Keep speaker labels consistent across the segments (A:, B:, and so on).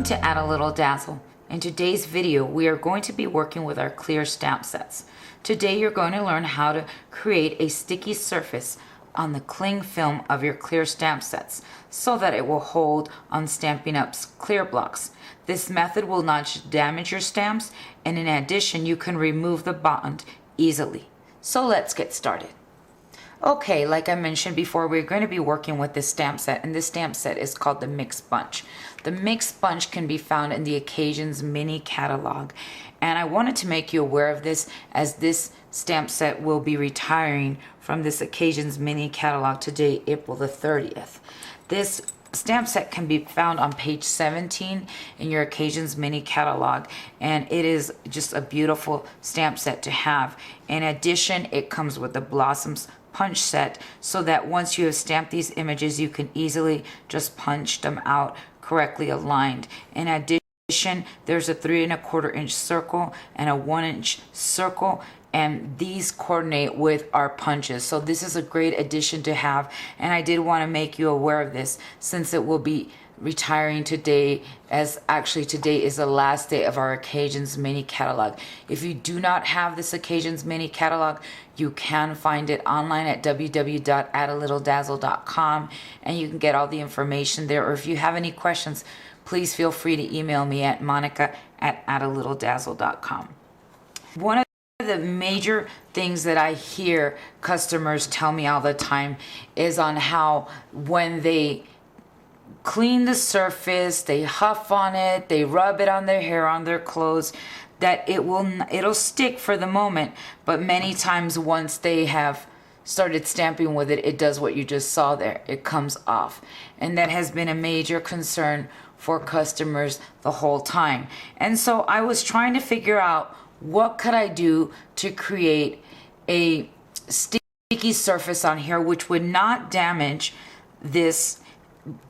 A: Welcome to Add a Little Dazzle. In today's video, we are going to be working with our clear stamp sets. Today, you're going to learn how to create a sticky surface on the cling film of your clear stamp sets so that it will hold on Stampin' Up's clear blocks. This method will not damage your stamps, and in addition, you can remove the bond easily. So let's get started. Okay, like I mentioned before, we're going to be working with this stamp set, and this stamp set is called the Mixed Bunch. The Mixed Bunch can be found in the Occasions mini catalog, and I wanted to make you aware of this as this stamp set will be retiring from this Occasions mini catalog today, April the 30th. This stamp set can be found on page 17 in your Occasions mini catalog, and it is just a beautiful stamp set to have. In addition, it comes with the Blossoms punch set so that once you have stamped these images, you can easily just punch them out correctly aligned. In addition, there's a 3 1/4 inch circle and a 1 inch circle, and these coordinate with our punches. So this is a great addition to have, and I did want to make you aware of this since it will be retiring today, as actually today is the last day of our Occasions mini catalog. If you do not have this Occasions mini catalog, you can find it online at www.addalittledazzle.com, and you can get all the information there. Or if you have any questions, please feel free to email me at monica@addalittledazzle.com. One of the major things that I hear customers tell me all the time is on how when they clean the surface, they huff on it, they rub it on their hair, on their clothes, that it'll stick for the moment, but many times once they have started stamping with it, it does what you just saw there. It comes off. And that has been a major concern for customers the whole time. And so I was trying to figure out what could I do to create a sticky surface on here which would not damage this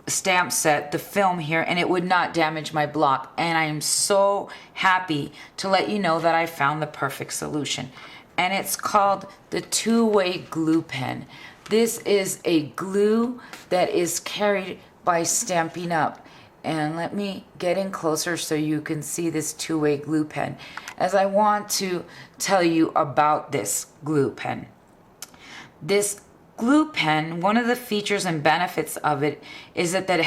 A: stamp set, the film here, and it would not damage my block. And I am so happy to let you know that I found the perfect solution, and it's called the two-way glue pen. This is a glue that is carried by Stampin' Up, and let me get in closer so you can see this two-way glue pen as I want to tell you about this glue pen. This glue pen, one of the features and benefits of it is that it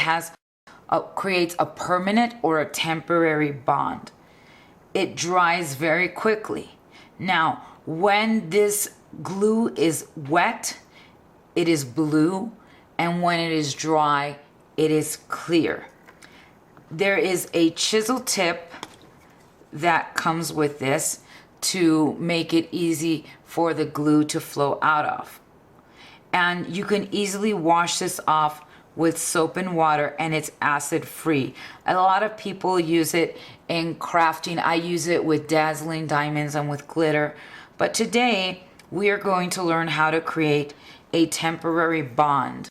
A: creates a permanent or a temporary bond. It dries very quickly. Now, when this glue is wet, it is blue, and when it is dry, it is clear. There is a chisel tip that comes with this to make it easy for the glue to flow out of. And you can easily wash this off with soap and water, and it's acid free. A lot of people use it in crafting. I use it with dazzling diamonds and with glitter. But today we are going to learn how to create a temporary bond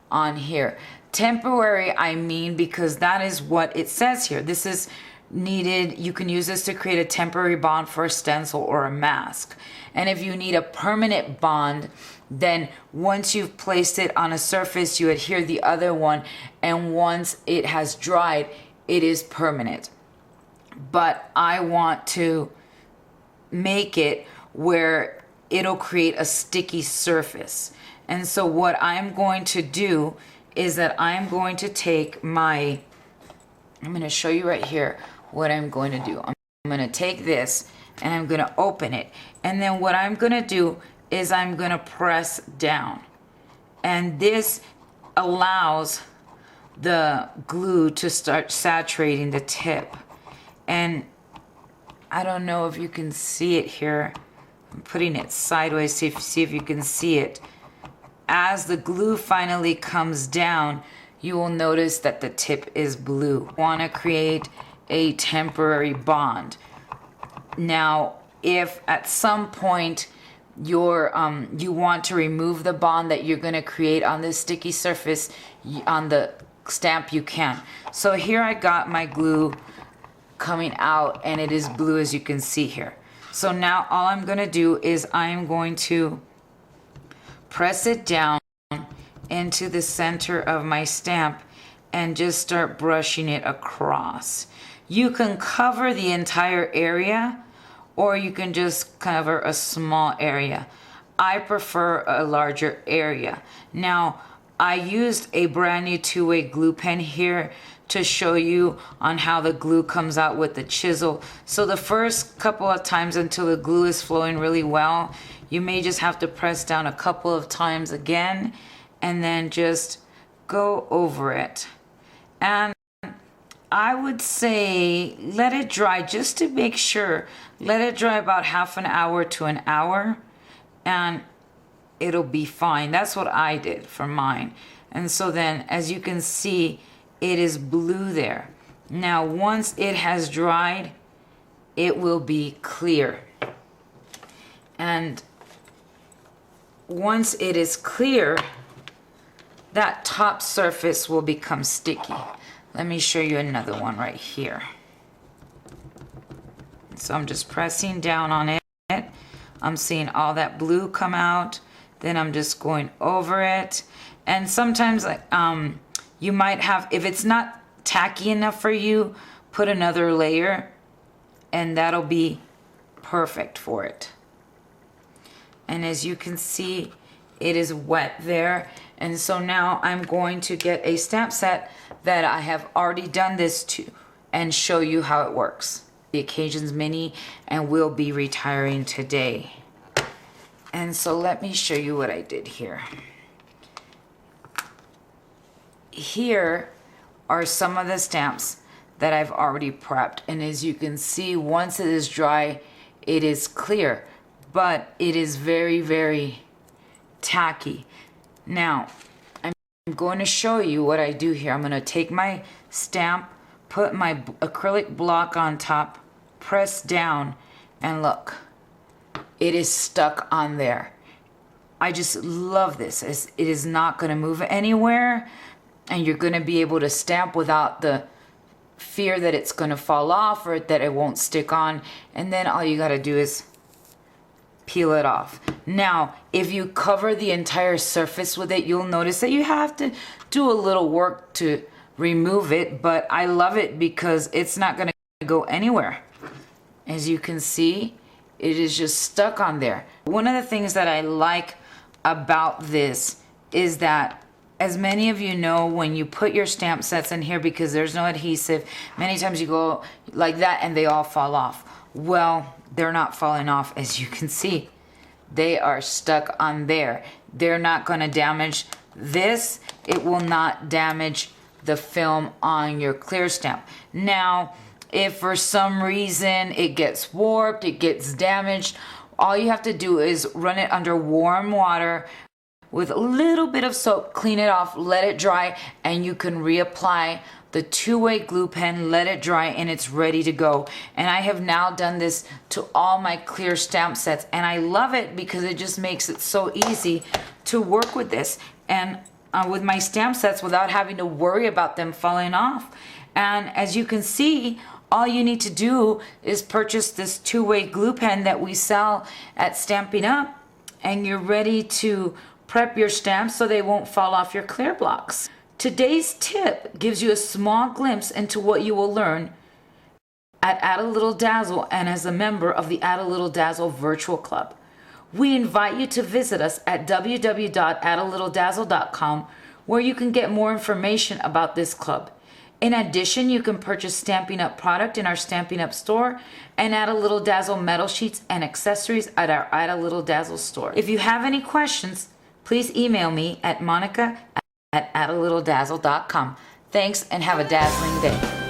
A: on here. Temporary, I mean, because that is what it says here. This is needed. You can use this to create a temporary bond for a stencil or a mask. And if you need a permanent bond, then once you've placed it on a surface, you adhere the other one, and once it has dried, it is permanent. But I want to make it where it'll create a sticky surface. And so what I'm going to do is that I'm going to take I'm going to show you right here what I'm going to do. I'm going to take this and I'm going to open it. And then what I'm going to do is I'm going to press down. And this allows the glue to start saturating the tip. And I don't know if you can see it here. I'm putting it sideways, see if you can see it. As the glue finally comes down, you will notice that the tip is blue. You want to create a temporary bond. Now, if at some point you want to remove the bond that you're going to create on this sticky surface on the stamp, you can. So here I got my glue coming out, and it is blue, as you can see here. So now all I'm going to do is I'm going to press it down into the center of my stamp, and just start brushing it across. You can cover the entire area, or you can just cover a small area. I prefer a larger area. Now, I used a brand new two-way glue pen here to show you on how the glue comes out with the chisel. So the first couple of times until the glue is flowing really well, you may just have to press down a couple of times again and then just go over it. And I would say let it dry just to make sure. Let it dry about half an hour to an hour and it'll be fine. That's what I did for mine. And so then, as you can see, it is blue there. Now, once it has dried, it will be clear. And once it is clear, that top surface will become sticky. Let me show you another one right here. So I'm just pressing down on it. I'm seeing all that blue come out. Then I'm just going over it. And sometimes you might have, if it's not tacky enough for you, put another layer and that'll be perfect for it. And as you can see, it is wet there. And so now I'm going to get a stamp set that I have already done this to and show you how it works. The Occasions Mini, and we'll be retiring today. And so let me show you what I did here. Here are some of the stamps that I've already prepped. And as you can see, once it is dry, it is clear, but it is very, very tacky. Now, I'm going to show you what I do here. I'm going to take my stamp, put my acrylic block on top, press down, and look, it is stuck on there. I just love this. It is not going to move anywhere, and you're going to be able to stamp without the fear that it's going to fall off or that it won't stick on. And then all you got to do is peel it off. Now, if you cover the entire surface with it, you'll notice that you have to do a little work to remove it, but I love it because it's not going to go anywhere. As you can see, it is just stuck on there. One of the things that I like about this is that, as many of you know, when you put your stamp sets in here, because there's no adhesive, many times you go like that and they all fall off. Well, they're not falling off, as you can see. They are stuck on there. They're not going to damage this. It will not damage the film on your clear stamp. Now, if for some reason it gets warped, it gets damaged, all you have to do is run it under warm water with a little bit of soap, clean it off, let it dry, and you can reapply the two-way glue pen, let it dry, and it's ready to go. And I have now done this to all my clear stamp sets, and I love it because it just makes it so easy to work with this and with my stamp sets without having to worry about them falling off. And as you can see, all you need to do is purchase this two-way glue pen that we sell at Stampin' Up, and you're ready to prep your stamps so they won't fall off your clear blocks. Today's tip gives you a small glimpse into what you will learn at Add a Little Dazzle and as a member of the Add a Little Dazzle Virtual Club. We invite you to visit us at www.addalittledazzle.com, where you can get more information about this club. In addition, you can purchase Stampin' Up product in our Stampin' Up store and Add a Little Dazzle metal sheets and accessories at our Add a Little Dazzle store. If you have any questions, please email me at monica@addalittledazzle.com. Thanks and have a dazzling day.